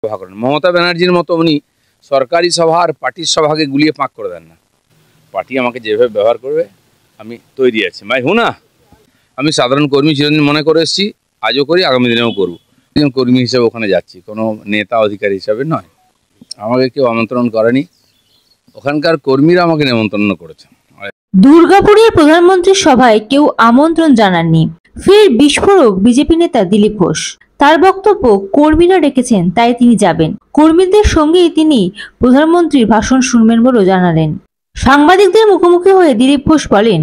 সভা করেন। মমতা ব্যানার্জির মতো উনি সরকারি সভা আর পার্টির সভাকে গুলিয়ে পাক করে দেন না। পার্টি আমাকে যেভাবে ব্যবহার করবে আমি তৈরি আছি। ভাই হুঁ না, আমি সাধারণ কর্মী চিরদিন মনে করে এসেছি, আজও করি, আগামী দিনেও করব। একজন কর্মী হিসেবে ওখানে যাচ্ছি, কোনো নেতা অধিকারী হিসাবে নয়। আমাকে কেউ আমন্ত্রণ করেনি, ওখানকার কর্মীরা আমাকে নিমন্ত্রণ করেছে। দুর্গাপুরের প্রধানমন্ত্রীর সভায় কেউ আমন্ত্রণ জানাননি। ফের বিস্ফোরক বিজেপি নেতা দিলীপ ঘোষ। তার বক্তব্য, কর্মীরা ডেকেছেন তাই তিনি যাবেন। কর্মীদের সঙ্গেই তিনি প্রধানমন্ত্রীর ভাষণ শুনবেন বলেও জানালেন। সাংবাদিকদের মুখোমুখি হয়ে দিলীপ ঘোষ বলেন,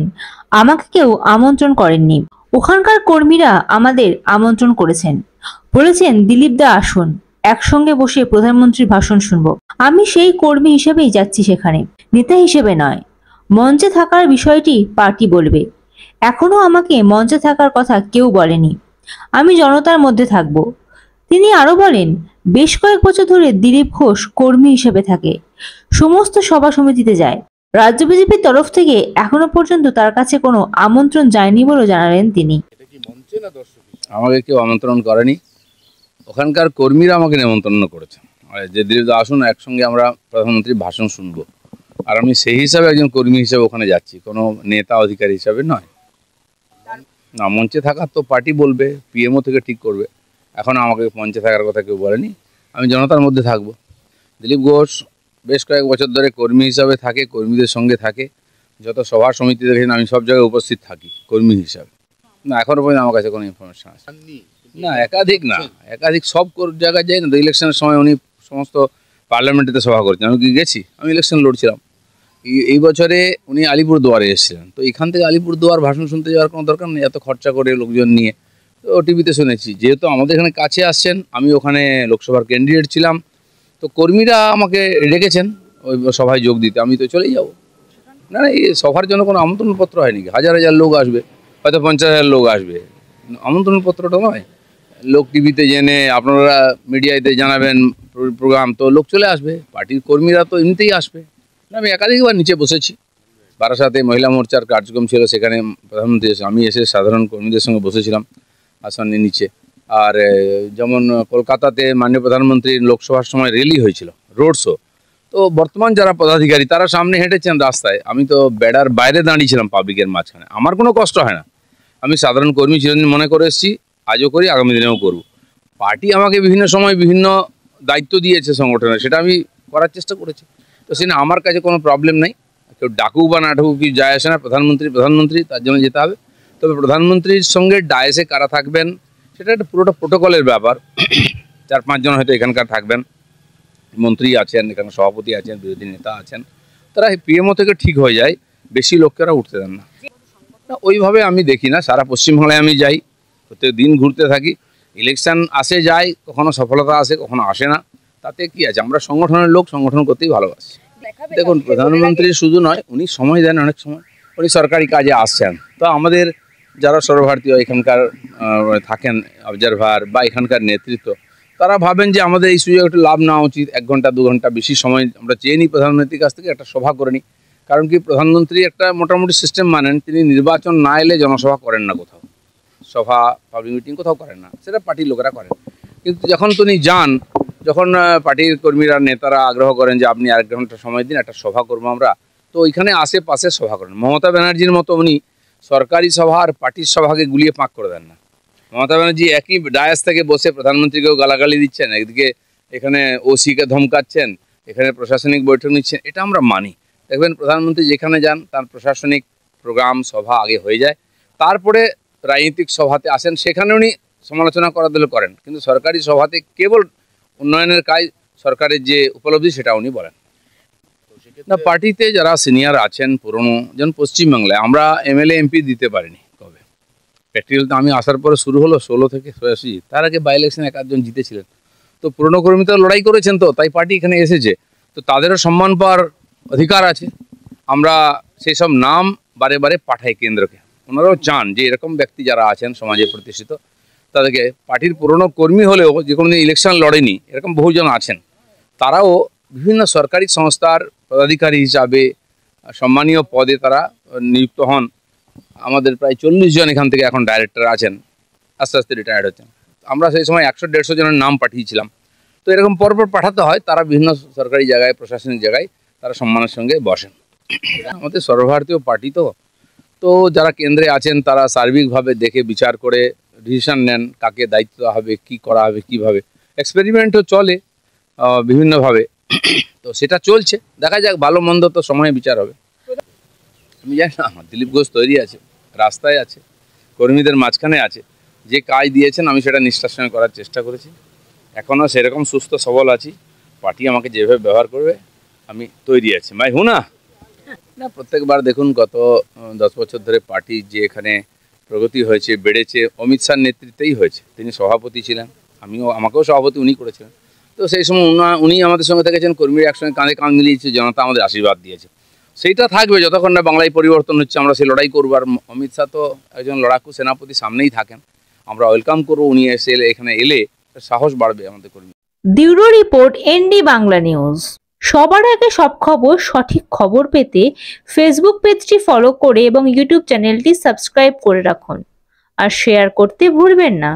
আমাকে কেউ আমন্ত্রণ করেননি, ওখানকার কর্মীরা আমাদের আমন্ত্রণ করেছেন, বলেছেন দিলীপ দা আসুন, একসঙ্গে বসে প্রধানমন্ত্রীর ভাষণ শুনবো। আমি সেই কর্মী হিসেবেই যাচ্ছি, সেখানে নেতা হিসেবে নয়। মঞ্চে থাকার বিষয়টি পার্টি বলবে। এখনো আমাকে মঞ্চে থাকার কথা কেউ বলেনি, আমি জনতার মধ্যে থাকব। তিনি আরো বলেন, বেশ কয়েক বছর ধরে দিলীপ ঘোষ কর্মী হিসেবে থাকে, সমস্ত সভা সমিতিতে যায়। রাজ্য বিজেপির তরফ থেকে এখনো পর্যন্ত তার কাছে কোনো আমন্ত্রণ যায়নি বলেও জানালেন তিনি। আমাকে কেউ আমন্ত্রণ করেনি, ওখানকার কর্মীরা আমাকে নিমন্ত্রণ করেছে যে দিলীপ দা আসুন, একসঙ্গে আমরা প্রধানমন্ত্রীর ভাষণ শুনবো। আর আমি সেই হিসাবে একজন কর্মী হিসেবে ওখানে যাচ্ছি, কোনো নেতা অধিকারী হিসাবে নয়। না, মঞ্চে থাকার তো পার্টি বলবে, পিএমও থেকে ঠিক করবে। এখন আমাকে মঞ্চে থাকার কথা কেউ বলেনি, আমি জনতার মধ্যে থাকবো। দিলীপ ঘোষ বেশ কয়েক বছর ধরে কর্মী হিসাবে থাকে, কর্মীদের সঙ্গে থাকে। যত সভা সমিতি দেখেন আমি সব জায়গায় উপস্থিত থাকি কর্মী হিসাবে। না, এখনও পর্যন্ত আমার কাছে কোনো ইনফরমেশন আছে না। একাধিক সব জায়গায় যাই না তো। ইলেকশনের সময় উনি সমস্ত পার্লামেন্টেতে সভা করছেন, আমি কি গেছি? আমি ইলেকশন লড়ছিলাম। এই বছরে উনি আলিপুরদুয়ারে এসেছিলেন, তো এখান থেকে আলিপুরদুয়ার ভাষণ শুনতে যাওয়ার কোনো দরকার নেই, এত খরচা করে লোকজন নিয়ে। তো টিভিতে শুনেছি, যেহেতু আমাদের এখানে কাছে আসছেন, আমি ওখানে লোকসভার ক্যান্ডিডেট ছিলাম, তো কর্মীরা আমাকে ডেকেছেন ওই সভায় যোগ দিতে, আমি তো চলেই যাব। না, এই সভার জন্য কোনো আমন্ত্রণপত্র হয়নি। হাজার হাজার লোক আসবে, হয়তো 50,000 লোক আসবে, আমন্ত্রণপত্রটা নয়। লোক টিভিতে জেনে আপনারা মিডিয়াতে জানাবেন প্রোগ্রাম, তো লোক চলে আসবে। পার্টির কর্মীরা তো এমনিতেই আসবে। আমি একাধিকবার নিচে বসেছি, বারাসাতে মহিলা মোর্চার কার্যক্রম ছিল, সেখানে প্রধানমন্ত্রী আমি এসে সাধারণ কর্মীদের সঙ্গে বসেছিলাম আসনের নিচে। আর যেমন কলকাতাতে মাননীয় প্রধানমন্ত্রীর লোকসভার সময় র্যালি হয়েছিল, রোড শো, তো বর্তমান যারা পদাধিকারী তারা সামনে হেঁটেছেন রাস্তায়, আমি তো বেড়ার বাইরে দাঁড়িয়েছিলাম পাবলিকের মাঝখানে। আমার কোনো কষ্ট হয় না, আমি সাধারণ কর্মী চিরদিন মনে করে এসেছি, আজও করি, আগামী দিনেও করব। পার্টি আমাকে বিভিন্ন সময় বিভিন্ন দায়িত্ব দিয়েছে সংগঠনের, সেটা আমি করার চেষ্টা করেছি। তো সেটা আমার কাছে কোনো প্রবলেম নেই, কেউ ডাকুক বা না ডাকুক কি যায় আসে না। প্রধানমন্ত্রী তার জন্য যেতে হবে। তবে প্রধানমন্ত্রীর সঙ্গে ডায়াসে কারা থাকবেন সেটা একটা পুরোটা প্রোটোকলের ব্যাপার। 4-5 জন হয়তো এখানকার থাকবেন, মন্ত্রী আছেন, এখানে সভাপতি আছেন, বিরোধী নেতা আছেন, তারা পিএমও থেকে ঠিক হয়ে যায়, বেশি লোকেরা উঠতে দেন না। ওইভাবে আমি দেখি না। সারা পশ্চিমবাংলায় আমি যাই, প্রত্যেক দিন ঘুরতে থাকি। ইলেকশন আসে যায়, কখনো সফলতা আসে, কখনো আসে না, তাতে কি আছে? আমরা সংগঠনের লোক, সংগঠন করতেই ভালোবাসি। দেখুন, প্রধানমন্ত্রী শুধু নয়, উনি সময় দেন, অনেক সময় উনি সরকারি কাজে আসছেন। তো আমাদের যারা সর্বভারতীয় এখানকার থাকেন অবজারভার বা এখানকার নেতৃত্ব, তারা ভাবেন যে আমাদের এই সুযোগ একটু লাভ নেওয়া উচিত। 1 ঘন্টা 2 ঘন্টা বেশি সময় আমরা চেয়ে নিই প্রধানমন্ত্রীর কাছ থেকে, একটা সভা করে নিই। কারণ কি, প্রধানমন্ত্রী একটা মোটামুটি সিস্টেম মানেন, তিনি নির্বাচন না এলে জনসভা করেন না, কোথাও সভা পাবলিক মিটিং কোথাও করেন না, সেটা পার্টির লোকেরা করেন। কিন্তু যখন তিনি যান, যখন পার্টির কর্মীরা নেতারা আগ্রহ করেন যে আপনি 1 ঘন্টা সময় দিন, একটা সভা করবো আমরা, তো ওইখানে আশেপাশে সভা করেন। মমতা ব্যানার্জির মতো উনি সরকারি সভা আর পার্টির সভাকে গুলিয়ে পাক করে দেন না। মমতা ব্যানার্জি একই ডায়াস থেকে বসে প্রধানমন্ত্রীকেও গালাগালি দিচ্ছেন, একদিকে এখানে ওসিকে ধমকাচ্ছেন, এখানে প্রশাসনিক বৈঠক নিচ্ছেন, এটা আমরা মানি। দেখবেন প্রধানমন্ত্রী যেখানে যান তার প্রশাসনিক প্রোগ্রাম সভা আগে হয়ে যায়, তারপরে রাজনৈতিক সভাতে আসেন, সেখানে উনি সমালোচনা করার দিলে করেন, কিন্তু সরকারি সভাতে কেবল উন্নয়নের কাজ, সরকারের যে উপলব্ধি সেটা উনি বলেন না। পার্টিতে যারা সিনিয়র আছেন পুরনো, যেমন পশ্চিমবাংলায় আমরা এমএলএ এমপি দিতে পারিনি কবে। প্র্যাকটিক্যাল তো আমি আসার পরে শুরু হলো 16 থেকে 86, তার আগে বাই ইলেকশন 1-8 জন জিতেছিলেন। তো পুরনো কর্মীরা লড়াই করেছেন, তো তাই পার্টি এখানে এসেছে, তো তাদেরও সম্মান পাওয়ার অধিকার আছে। আমরা সেই সব নাম বারে বারে পাঠাই কেন্দ্রকে, ওনারাও চান যে এরকম ব্যক্তি যারা আছেন সমাজে প্রতিষ্ঠিত, তাদেরকে, পার্টির পুরনো কর্মী হলেও যে কোনো দিন ইলেকশন লড়েনি এরকম বহুজন আছেন, তারাও বিভিন্ন সরকারি সংস্থার পদাধিকারী হিসাবে সম্মানীয় পদে তারা নিযুক্ত হন। আমাদের প্রায় 40 জন এখান থেকে এখন ডাইরেক্টর আছেন, আস্তে আস্তে রিটায়ার্ড হচ্ছেন। আমরা সেই সময় 100-150 জনের নাম পাঠিয়েছিলাম, তো এরকম পরপর পাঠাতে হয়, তারা বিভিন্ন সরকারি জায়গায়, প্রশাসনিক জায়গায় তারা সম্মানের সঙ্গে বসেন। আমাদের সর্বভারতীয় পার্টি তো যারা কেন্দ্রে আছেন তারা সার্বিকভাবে দেখে বিচার করে ডিসিশন নেন কাকে দায়িত্ব দেওয়া হবে, কী করা হবে, কীভাবে। এক্সপেরিমেন্টও চলে বিভিন্নভাবে, তো সেটা চলছে, দেখা যাক, ভালো মন্দ তো সময়ে বিচার হবে। আমি জানি না, দিলীপ ঘোষ তৈরি আছে, রাস্তায় আছে, কর্মীদের মাঝখানে আছে, যে কাজ দিয়েছেন আমি সেটা নিষ্ঠার সঙ্গে করার চেষ্টা করেছি, এখনও সেরকম সুস্থ সবল আছি। পার্টি আমাকে যেভাবে ব্যবহার করবে আমি তৈরি আছি। ভাই হুনা না, প্রত্যেকবার দেখুন গত 10 বছর ধরে পার্টি যে এখানে প্রগতি হয়েছে, বেড়েছে, অমিত শাহর নেতৃত্বেই হয়েছে। তিনি সভাপতি ছিলেন, আমাকেও সভাপতি উনি করেছিলেন। তো সেই সময় উনি আমাদের সঙ্গে থেকেছেন, কর্মীরা একসঙ্গে কাঁধে কাঁধ মিলিয়েছে, জনতা আমাদের আশীর্বাদ দিয়েছে। সেইটা থাকবে যতক্ষণ না বাংলায় পরিবর্তন হচ্ছে, আমরা সেই লড়াই করবো। আর অমিত শাহ তো একজন লড়াকু সেনাপতি, সামনেই থাকেন, আমরা ওয়েলকাম করবো। উনি এখানে এলে সাহস বাড়বে আমাদের কর্মী। Bureau report, ND Bangla news. সবার আগে সব খবর, সঠিক খবর পেতে ফেসবুক পেজটি ফলো করে এবং ইউটিউব চ্যানেলটি সাবস্ক্রাইব করে রাখুন আর শেয়ার করতে ভুলবেন না।